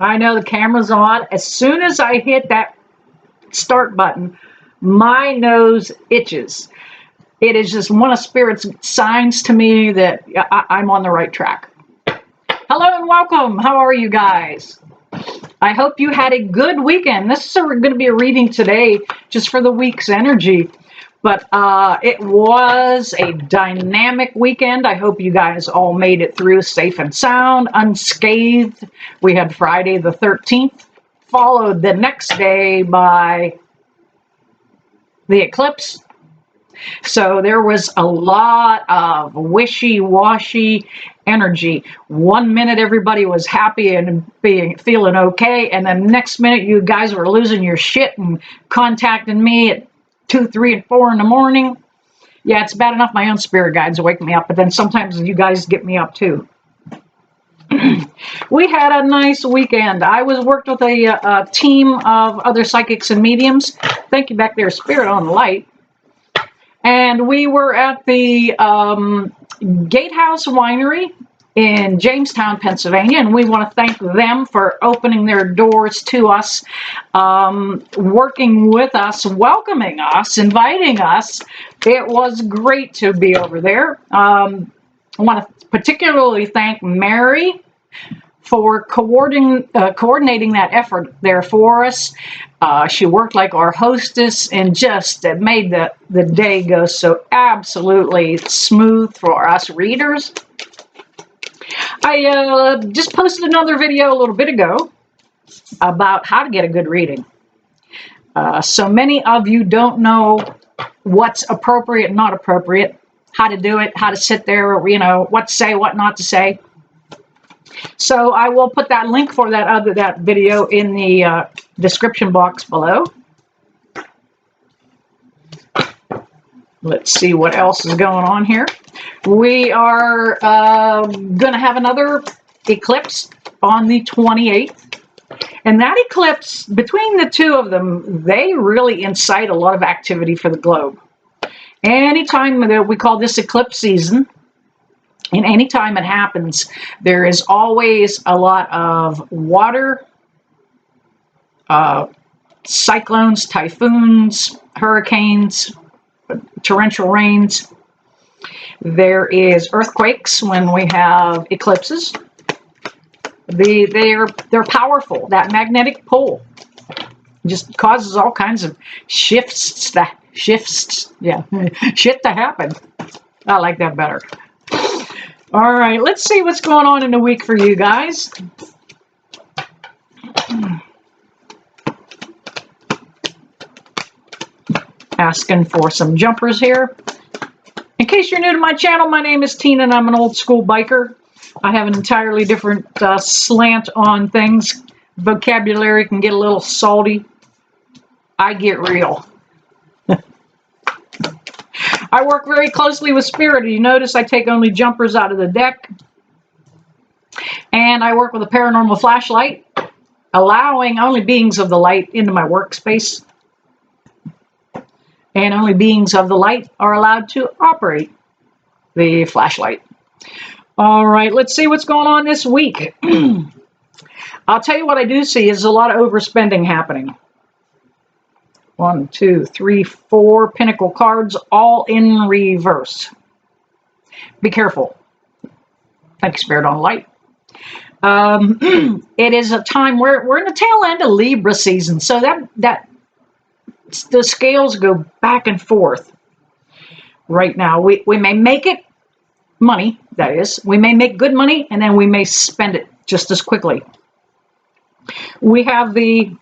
I know the camera's on. As soon as I hit that start button, my nose itches. It is just one of Spirit's signs to me that I'm on the right track. Hello and welcome. How are you guys? I hope you had a good weekend. This is going to be a reading today just for the week's energy. But it was a dynamic weekend. I hope you guys all made it through safe and sound, unscathed. We had Friday the 13th, followed the next day by the eclipse. So there was a lot of wishy-washy energy. 1 minute everybody was happy and feeling okay, and the next minute you guys were losing your shit and contacting me at 2, 3, and 4 in the morning. Yeah, it's bad enough my own spirit guides wake me up, but then sometimes you guys get me up too. We had a nice weekend. I worked with a team of other psychics and mediums. Thank you back there, Spirit on the Light. And we were at the Gatehouse Winery in Jamestown, Pennsylvania, and we want to thank them for opening their doors to us, working with us, welcoming us, inviting us. It was great to be over there. I want to particularly thank Mary for coordinating that effort there for us. She worked like our hostess and just made the day go so absolutely smooth for us readers. I just posted another video a little bit ago about how to get a good reading. So many of you don't know what's appropriate and not appropriate, how to do it, how to sit there, you know, what to say, what not to say. So I will put that link for that video in the description box below. Let's see what else is going on here. We are going to have another eclipse on the 28th. And that eclipse, between the two of them, they really incite a lot of activity for the globe. Anytime that we call this eclipse season, and anytime it happens, there is always a lot of water, cyclones, typhoons, hurricanes, torrential rains. There is earthquakes when we have eclipses. They're powerful. That magnetic pull just causes all kinds of shifts to happen. I like that better. All right, let's see what's going on in the week for you guys. Asking for some jumpers here. In case you're new to my channel, my name is Tina and I'm an old school biker. I have an entirely different slant on things. Vocabulary can get a little salty. I get real. I work very closely with Spirit. You notice I take only jumpers out of the deck. And I work with a paranormal flashlight, allowing only beings of the light into my workspace. And only beings of the light are allowed to operate the flashlight. All right, let's see what's going on this week. I'll tell you what I do see is a lot of overspending happening. 1, 2, 3, 4 Pinnacle cards, all in reverse. Be careful. Thank you, Spirit on Light. It is a time where we're in the tail end of Libra season, so that the scales go back and forth. Right now, we may make it money. That is, we may make good money, and then we may spend it just as quickly. We have the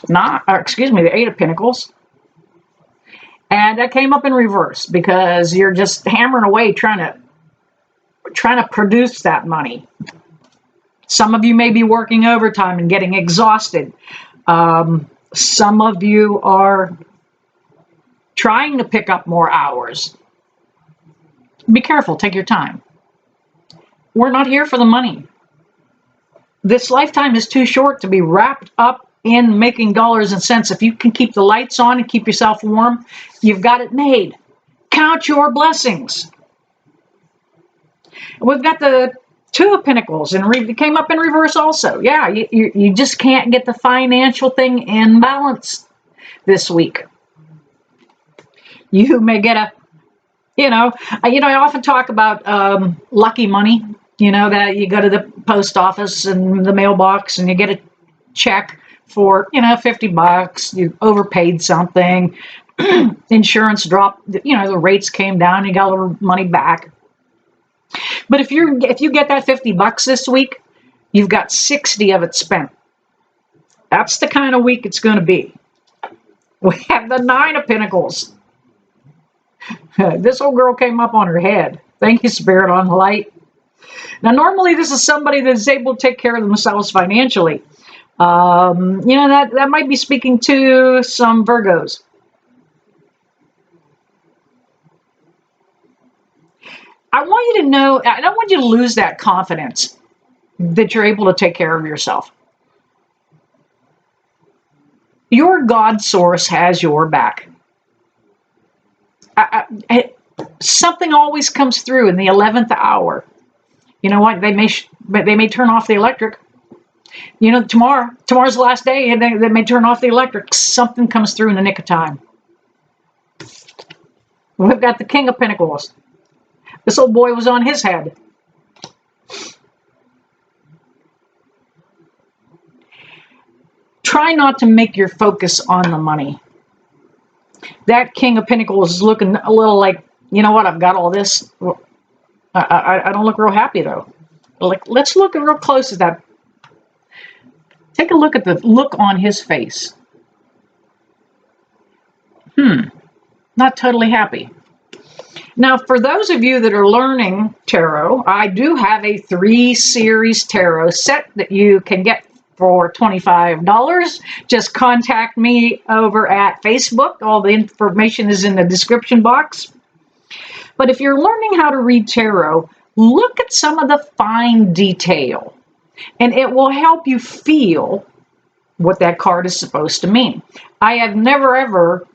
the Eight of Pentacles. And that came up in reverse because you're just hammering away trying to produce that money. Some of you may be working overtime and getting exhausted. Some of you are trying to pick up more hours. Be careful, take your time. We're not here for the money. This lifetime is too short to be wrapped up in making dollars and cents. If you can keep the lights on and keep yourself warm, you've got it made. Count your blessings. We've got the Two of Pentacles, and it came up in reverse also. Yeah, you just can't get the financial thing in balance this week. You may get a, I often talk about lucky money, that you go to the post office and the mailbox and you get a check for, $50, you overpaid something, insurance dropped, the rates came down, you got a little money back. But if you get that $50 this week, you've got 60 of it spent. That's the kind of week it's going to be. We have the Nine of Pentacles. This old girl came up on her head. Thank you, Spirit, on the light. Now, normally this is somebody that's able to take care of themselves financially. That might be speaking to some Virgos. I want you to know, I don't want you to lose that confidence that you're able to take care of yourself. Your God source has your back. Something always comes through in the 11th hour. You know what? They may turn off the electric. Tomorrow's the last day, and they may turn off the electric. Something comes through in the nick of time. We've got the King of Pentacles. This old boy was on his head. Try not to make your focus on the money. That King of Pentacles is looking a little like, you know what, I've got all this. I don't look real happy, though. Let's look real close at that. Take a look at the look on his face. Not totally happy. Now, for those of you that are learning tarot, I do have a 3-series tarot set that you can get for $25. Just contact me over at Facebook. All the information is in the description box. But if you're learning how to read tarot, look at some of the fine detail, and it will help you feel what that card is supposed to mean. I have never, ever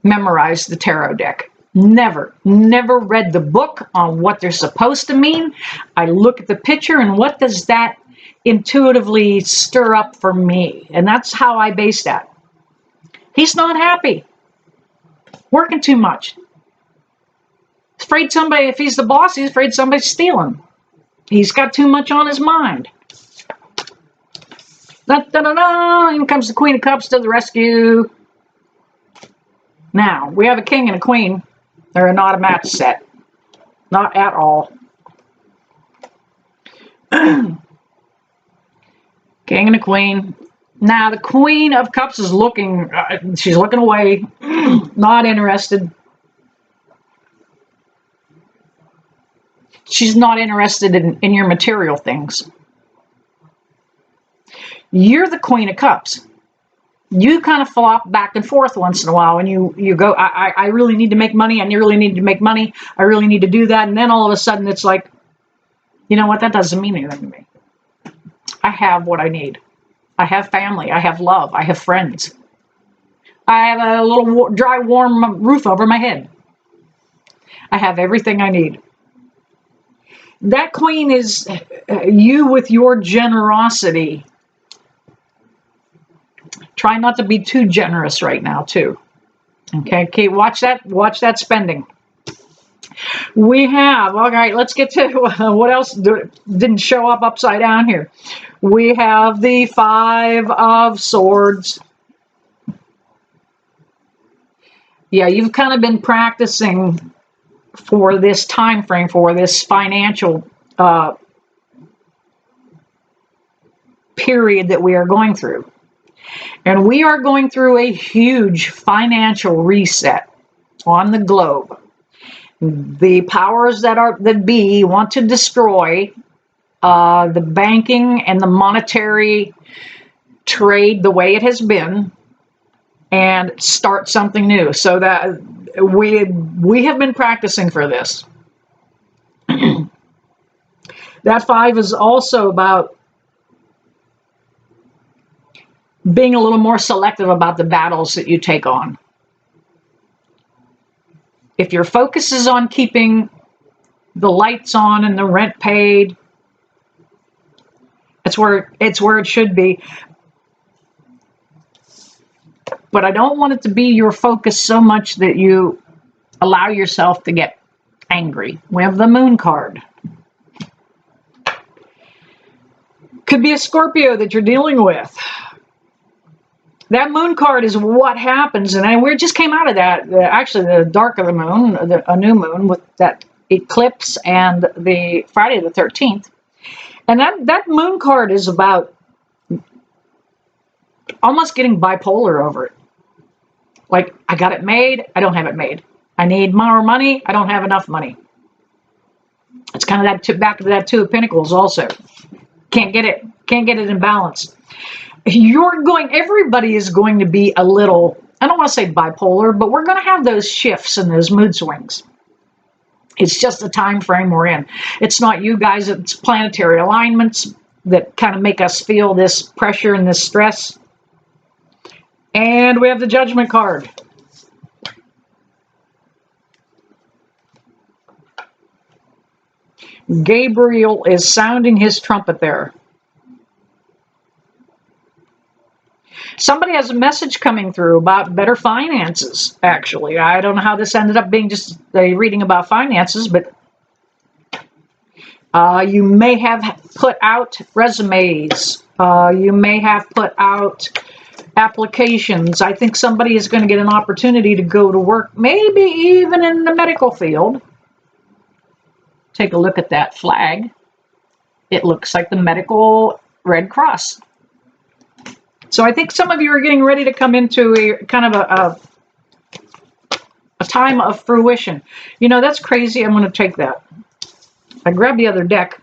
memorized the tarot deck. Never read the book on what they're supposed to mean. I look at the picture and what does that intuitively stir up for me? And that's how I base that. He's not happy. Working too much. He's afraid somebody, if he's the boss, he's afraid somebody's stealing. He's got too much on his mind. In comes the Queen of Cups to the rescue. Now, we have a king and a queen. They're not a match set. Not at all. King and a queen. Now, the Queen of Cups is looking, she's looking away. Not interested. She's not interested in your material things. You're the Queen of Cups. You kind of flop back and forth once in a while, and you go, I really need to make money, and you really need to make money. I really need to do that. And then all of a sudden it's like, you know what? That doesn't mean anything to me. I have what I need. I have family. I have love. I have friends. I have a little dry, warm roof over my head. I have everything I need. That queen is you with your generosity. Try not to be too generous right now, too. Okay, watch that spending. We have, all right, let's get to what else didn't show up upside down here. We have the Five of Swords. Yeah, you've kind of been practicing for this time frame, for this financial period that we are going through. And we are going through a huge financial reset on the globe. The powers that be want to destroy the banking and the monetary trade the way it has been and start something new. So that we have been practicing for this. That five is also about being a little more selective about the battles that you take on. If your focus is on keeping the lights on and the rent paid, it's where it should be. But I don't want it to be your focus so much that you allow yourself to get angry. We have the Moon card. Could be a Scorpio that you're dealing with. That Moon card is what happens, and we just came out of that. Actually, the dark of the moon, a new moon with that eclipse, and the Friday the 13th. And that Moon card is about almost getting bipolar over it. Like, I got it made, I don't have it made. I need more money, I don't have enough money. It's kind of that back to that Two of Pentacles also. Can't get it in balance. Everybody is going to be a little, I don't want to say bipolar, but we're going to have those shifts and those mood swings. It's just the time frame we're in. It's not you guys, it's planetary alignments that kind of make us feel this pressure and this stress. And we have the Judgment card. Gabriel is sounding his trumpet there. Somebody has a message coming through about better finances, actually. I don't know how this ended up being just a reading about finances, but you may have put out resumes. You may have put out applications. I think somebody is going to get an opportunity to go to work, maybe even in the medical field. Take a look at that flag. It looks like the medical Red Cross. So I think some of you are getting ready to come into a kind of a time of fruition. You know, that's crazy. I'm going to take that. I grabbed the other deck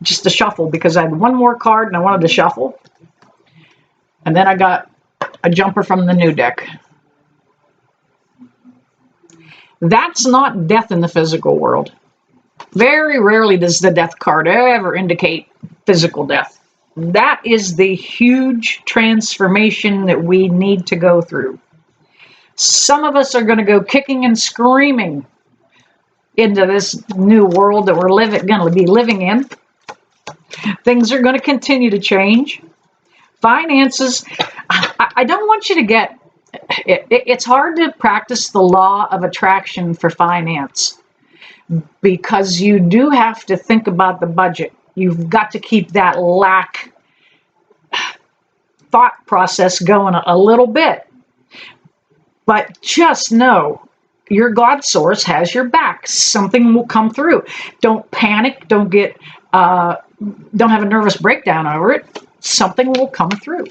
just to shuffle because I had one more card and I wanted to shuffle. And then I got a jumper from the new deck. That's not death in the physical world. Very rarely does the death card ever indicate physical death. That is the huge transformation that we need to go through. Some of us are going to go kicking and screaming into this new world that we're going to be living in. Things are going to continue to change. Finances, I don't want you to get... It's hard to practice the law of attraction for finance because you do have to think about the budget. You've got to keep that thought process going a little bit. But just know your God source has your back. Something will come through. Don't panic. Don't have a nervous breakdown over it. Something will come through.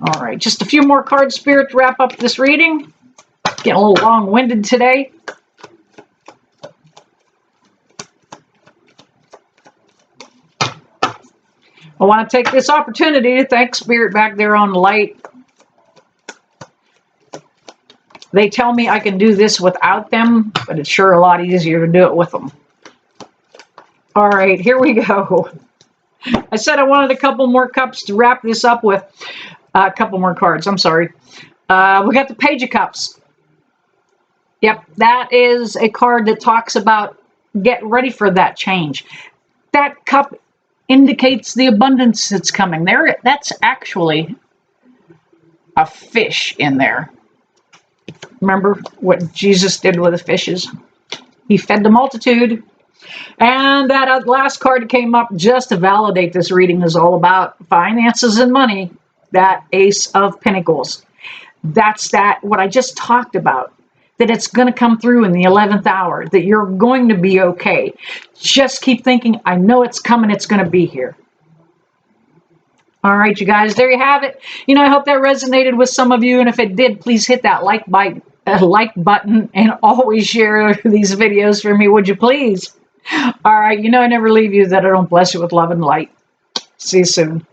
All right, just a few more cards, Spirit, to wrap up this reading. Getting a little long-winded today. I want to take this opportunity to thank Spirit back there on the light. They tell me I can do this without them, but it's sure a lot easier to do it with them. All right, here we go. I said I wanted a couple more cups to wrap this up with. A couple more cards, I'm sorry. We got the Page of Cups. Yep, that is a card that talks about get ready for that change. That cup indicates the abundance that's coming. That's actually a fish in there. Remember what Jesus did with the fishes? He fed the multitude. And that last card that came up just to validate this reading is all about finances and money. That Ace of Pentacles. That's what I just talked about. That it's going to come through in the 11th hour. That you're going to be okay. Just keep thinking, I know it's coming. It's going to be here. All right, you guys, there you have it. You know, I hope that resonated with some of you. And if it did, please hit that like button and always share these videos for me, would you please? All right, you know I never leave you, that I don't bless you with love and light. See you soon.